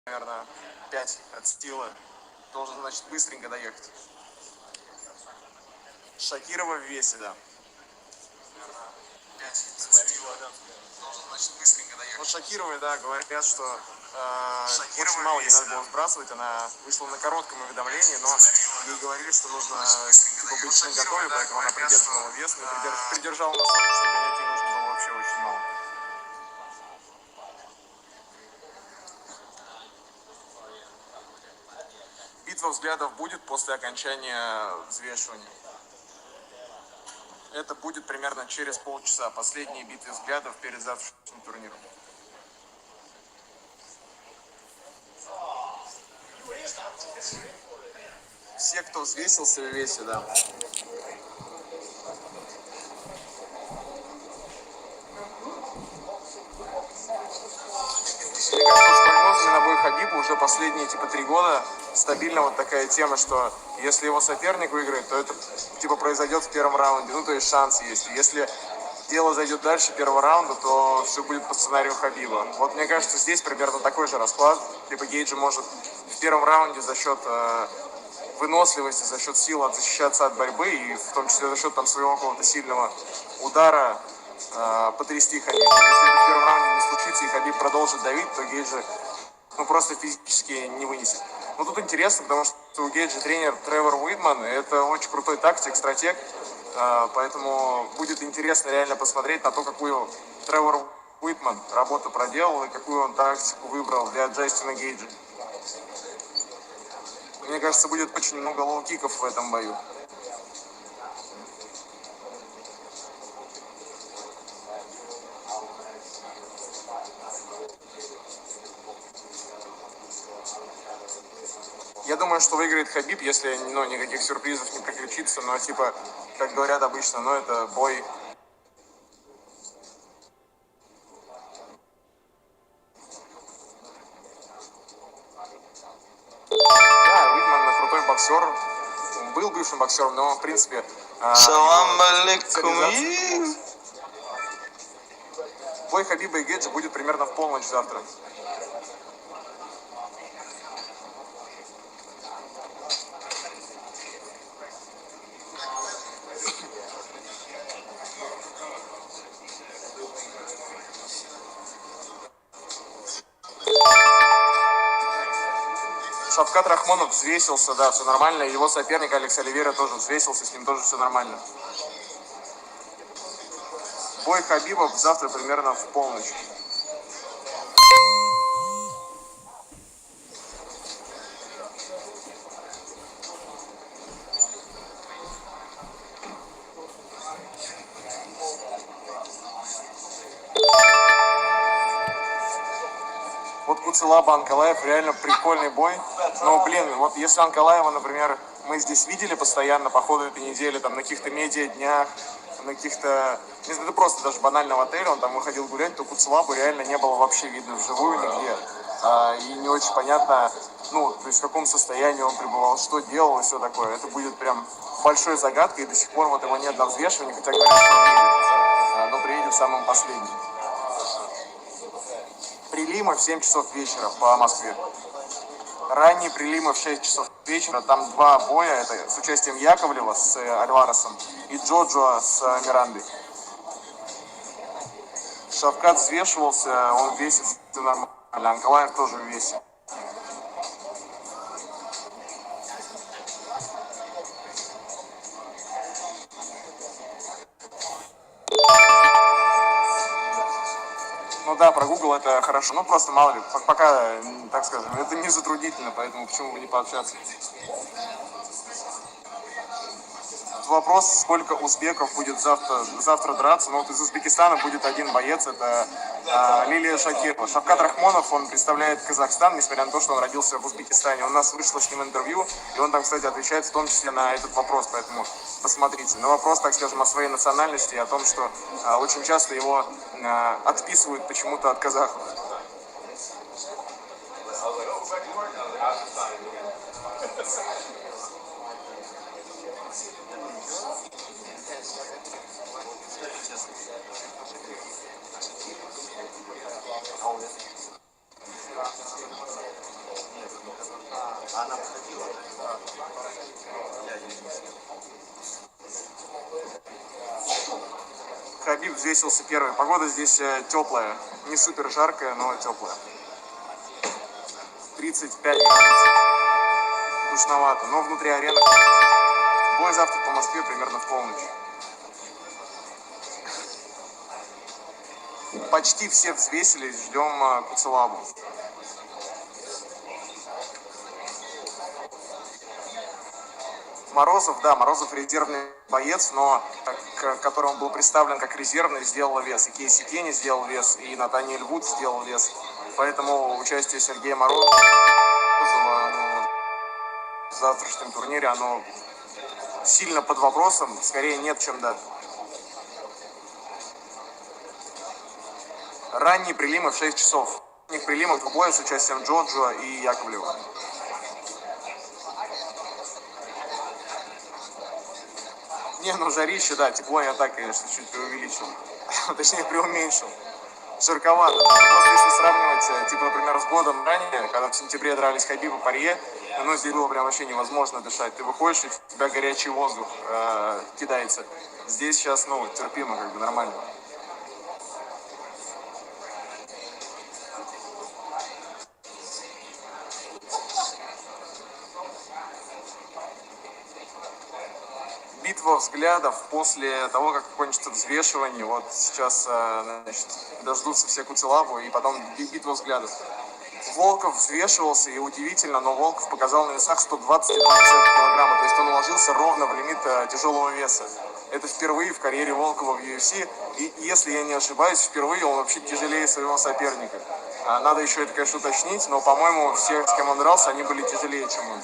наверное, 5 от Стила. Должен, значит, быстренько доехать. Шакирова в весе, да. 5 от Стила. Должен, значит, быстренько доехать. Вот Шакировой, да, говорят, что очень мало ей надо было сбрасывать. Она вышла на коротком уведомлении, но ей говорили, что нужно типа, быть на готове, поэтому она придерживала вес, но придержала на сон, что гонять ей нужно было вообще очень мало. Битва взглядов будет после окончания взвешивания. Это будет примерно через полчаса. Последние битвы взглядов перед завтрашним турниром. Все, кто взвесился в весе, да. Мне кажется, с прогнозами на бой Хабиба уже последние типа 3 года стабильно вот такая тема, что если его соперник выиграет, то это типа произойдет в первом раунде, ну то есть шанс есть. Если дело зайдет дальше первого раунда, то все будет по сценарию Хабиба. Вот мне кажется, здесь примерно такой же расклад. Типа Гейджи может в первом раунде за счет выносливости, за счет силы защищаться от борьбы и в том числе за счет там своего какого-то сильного удара потрясти Хабиба. Если это в первом раунде не случится и Хабиб продолжит давить, то Гейджи просто физически не вынесет. Но тут интересно, потому что у Гейджи тренер Тревор Уитман, это очень крутой тактик, стратег, поэтому будет интересно реально посмотреть на то, какую Тревор Уитман работу проделал и какую он тактику выбрал для Джастина Гейджа. Мне кажется, будет очень много лоу-киков в этом бою. Я думаю, что выиграет Хабиб, если никаких сюрпризов не приключится, но типа, как говорят обычно, это бой. Да, Уитман крутой боксер, он был бывшим боксером, но в принципе... Салам алейкум. Бой Хабиба и Гейджа будет примерно в полночь завтра. Шавкат Рахмонов взвесился, да, все нормально. Его соперник Алекс Оливейра тоже взвесился, с ним тоже все нормально. Бой Хабиба завтра примерно в полночь. Вот Куцелаба Анкалаев реально прикольный бой. Но, вот если Анкалаева, например, мы здесь видели постоянно по ходу этой недели, там, на каких-то медиа-днях, на каких-то, не знаю, это просто даже банально в отеле, он там выходил гулять, то Куцелабу реально не было вообще видно вживую нигде. И не очень понятно, то есть в каком состоянии он пребывал, что делал и все такое. Это будет прям большой загадкой, и до сих пор вот его нет на взвешивании, хотя говорят, что он едет, но приедет самым последним. Прилимы в 7 часов вечера по Москве. Ранние прилимы в 6 часов вечера. Там 2 боя. Это с участием Яковлева с Альваресом и Джоджо с Мирандой. Шавкат взвешивался, он весит нормально. Анкалаев тоже весит. Да, про Google это хорошо, просто мало ли, пока, так скажем, это не затруднительно, поэтому почему бы не пообщаться. Вопрос, сколько узбеков будет завтра драться. Из Узбекистана будет один боец, это Лилия Шакирова. Шавкат Рахмонов, он представляет Казахстан, несмотря на то, что он родился в Узбекистане. У нас вышло с ним интервью, и он там, кстати, отвечает в том числе на этот вопрос, поэтому посмотрите. Но вопрос, так скажем, о своей национальности и о том, что очень часто его отписывают почему-то от казахов. Хабиб взвесился первый. Погода здесь теплая, не супер жаркая, но теплая. 35 градусов. Душновато, но внутри арены. Бой завтра по Москве примерно в полночь. Почти все взвесились, ждем Куцелабу. Морозов, да, Морозов резервный боец, но которому был представлен как резервный, сделал вес. И Кейси Кенни сделал вес, и Натаниэль Вуд сделал вес. Поэтому участие Сергея Морозова в завтрашнем турнире, оно сильно под вопросом, скорее нет, чем да. Ранние прилимы в 6 часов. У них прилимов двубоя с участием Джоджо и Яковлева. Не, ну жарище, да, тепло я так, конечно, чуть преувеличил. Точнее, преуменьшил. Жарковато. Просто если сравнивать, типа, например, с годом ранее, когда в сентябре дрались Хабиб и Порье, ну, здесь было прям вообще невозможно дышать. Ты выходишь, и в тебя горячий воздух кидается. Здесь сейчас, ну, терпимо, как бы, нормально. Битва взглядов после того, как кончится взвешивание. Вот сейчас, значит, дождутся все Куцелабу, и потом битва взглядов. Волков взвешивался, и удивительно, но Волков показал на весах 122 килограмма, то есть он уложился ровно в лимит тяжелого веса. Это впервые в карьере Волкова в UFC, и если я не ошибаюсь, впервые он вообще тяжелее своего соперника. Надо еще это, конечно, уточнить, но, по-моему, все, с кем он дрался, они были тяжелее, чем он.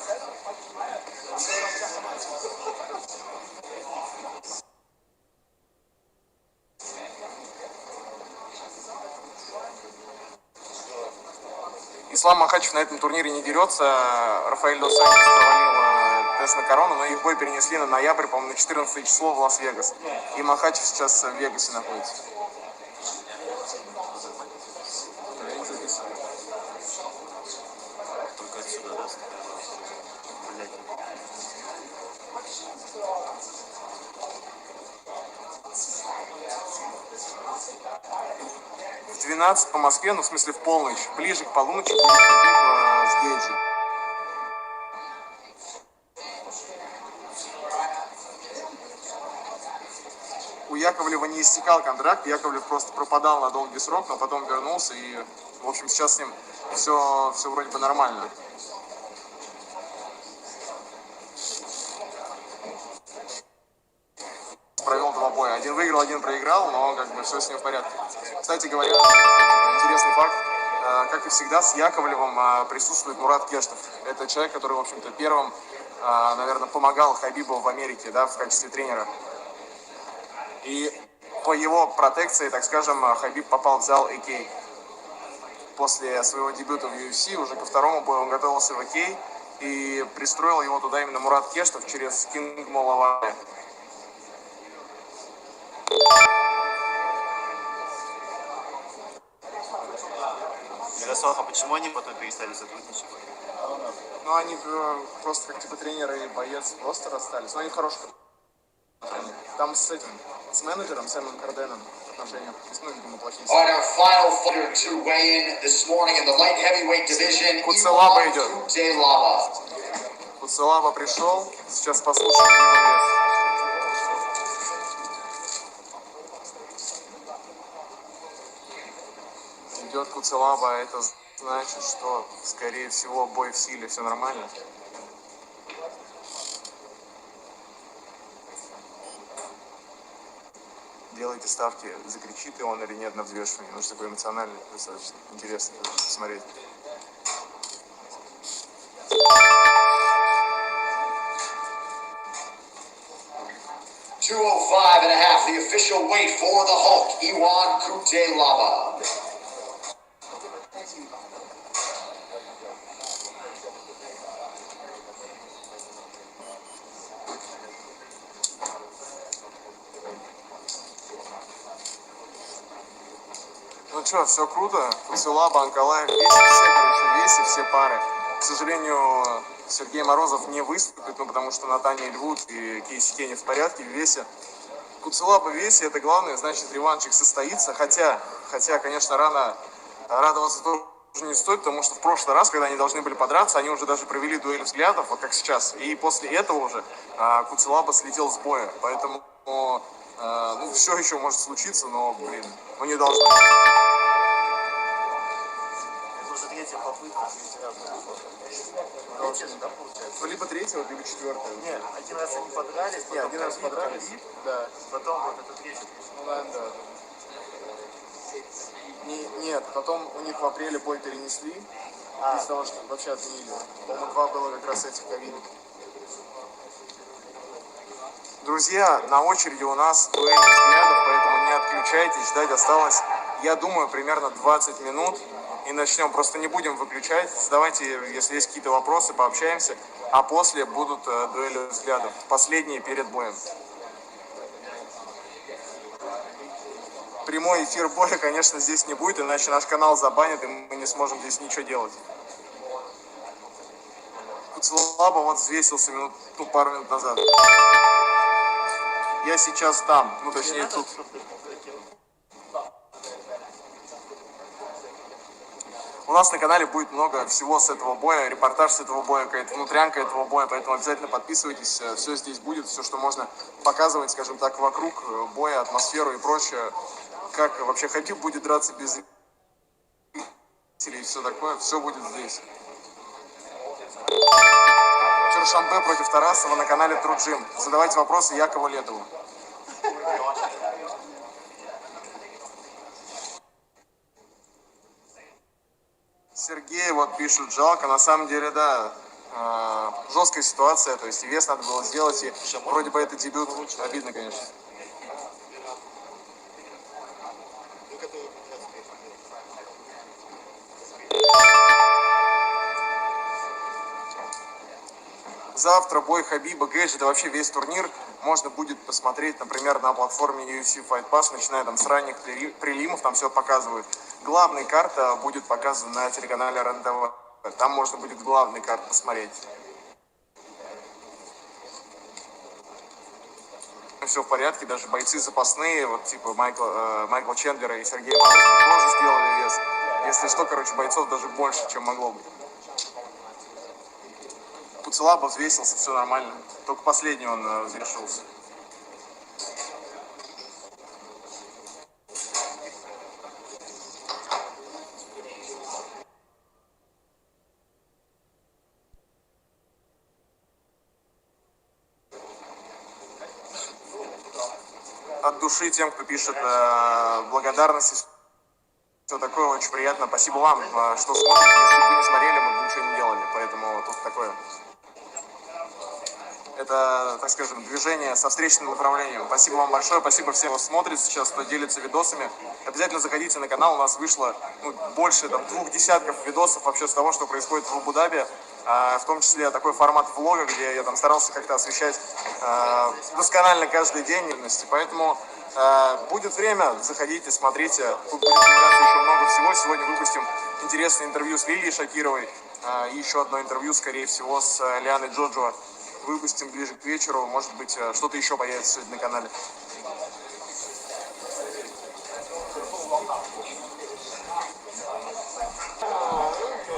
Ислам Махачев на этом турнире не дерется. Рафаэль Дос Аньос провалил тест на корону, но их бой перенесли на ноябрь, по-моему, на 14 число в Лас-Вегас. И Махачев сейчас в Вегасе находится. Только отсюда, да? Блядь. В 12 по Москве, ну в смысле в полночь, ближе к полуночи будет Хабиб с Гейджи. У Яковлева не истекал контракт, Яковлев просто пропадал на долгий срок, но потом вернулся, и, в общем, сейчас с ним все вроде бы нормально. Провел два боя. Один выиграл, один проиграл, но как бы все с ним в порядке. Кстати говоря, интересный факт, как и всегда, с Яковлевым присутствует Мурат Кештов. Это человек, который, в общем-то, первым, наверное, помогал Хабибу в Америке, да, в качестве тренера. И по его протекции, так скажем, Хабиб попал в зал АК. После своего дебюта в UFC, уже ко второму бою он готовился в АК, и пристроил его туда именно Мурат Кештов через Кинг Молавая. Ярослав, а почему они потом перестали сотрудничать? Ну, они просто как типа тренер и боец просто расстались. Но они хорошие отношения. Там с этим, с менеджером, Сэмом Карденом отношения, ну, видимо, плохие. All right, our final fighter to weigh in this morning in the light heavyweight division, Куцелаба идет. Куцелаба. Куцелаба пришел, сейчас послушаем его вес. Идет Куцелаба, это значит, что, скорее всего, бой в силе, все нормально. Делайте ставки, закричит и он или нет на взвешивании. Он же такой эмоциональный, достаточно интересно посмотреть. $205.5, the official weight for the Hulk, Iwan Kutelaba. Ну что, все круто. Куцелаба, Анкалаев, весит все, короче, весит все пары. К сожалению, Сергей Морозов не выступит, ну потому что Натаниэль Вуд и Кейси Кенни в порядке в весе. Куцелаба в весе, это главное, значит, реваншик состоится. Хотя, конечно, рано радоваться тоже не стоит, потому что в прошлый раз, когда они должны были подраться, они уже даже провели дуэль взглядов, вот как сейчас. И после этого уже Куцелаба слетел с боя. Поэтому, ну, все еще может случиться, но, блин, ну не должно. Это уже третья попытка, третий раз. Третья же, да, получается? Ну, либо третьего, либо четвертого. Не, один раз они подрались, Не, один раз подрались. Да. потом вот это третья. Ну, наверное, да. Нет, потом у них в апреле бой перенесли, из-за того, что вообще отменили. По-моему, 2 было как раз этих ковидных. Друзья, на очереди у нас дуэль взглядов, поэтому не отключайтесь, ждать осталось, я думаю, примерно 20 минут. И начнем, просто не будем выключать, задавайте, если есть какие-то вопросы, пообщаемся, а после будут дуэли взглядов, последние перед боем. Прямой эфир боя, конечно, здесь не будет, иначе наш канал забанят, и мы не сможем здесь ничего делать. Куцелаба вот взвесился пару минут назад. Я сейчас там, ну точнее тут. У нас на канале будет много всего с этого боя, репортаж с этого боя, какая-то внутрянка этого боя, поэтому обязательно подписывайтесь, все здесь будет, все, что можно показывать, скажем так, вокруг боя, атмосферу и прочее. Как вообще Хабиб будет драться без зрителей и все такое, все будет здесь. Чоршанбе против Тарасова на канале Труджим. Задавайте вопросы Якову Ледову. Сергей вот пишет, жалко, на самом деле, да, жесткая ситуация, то есть и вес надо было сделать, и вроде бы это дебют, обидно, конечно. Завтра бой Хабиба Гэджи, вообще весь турнир можно будет посмотреть, например, на платформе UFC Fight Pass, начиная там с ранних прелимов, там все показывают. Главная карта будет показана на телеканале РЕН-ТВ. Там можно будет главный карт посмотреть. Все в порядке, даже бойцы запасные, вот типа Майкла Чендлера и Сергея Морозова тоже сделали вес. Если что, короче, бойцов даже больше, чем могло быть. Куцелаба взвесился, все нормально. Только последний он взвешивался. От души тем, кто пишет благодарности, все такое, очень приятно. Спасибо вам, что смотрите. Если бы вы не смотрели, мы бы ничего не делали. Поэтому тут такое. Это, так скажем, движение со встречным направлением. Спасибо вам большое, спасибо всем, кто смотрит сейчас, кто делится видосами. Обязательно заходите на канал, у нас вышло больше 2 десятков видосов вообще с того, что происходит в Абу-Даби. В том числе такой формат влога, где я там старался как-то освещать досконально каждый день. Поэтому будет время, заходите, смотрите. Тут будет еще много всего. Сегодня выпустим интересное интервью с Лилией Шакировой. И еще одно интервью, скорее всего, с Лианой Джоджо. Выпустим ближе к вечеру. Может быть, что-то еще появится сегодня на канале.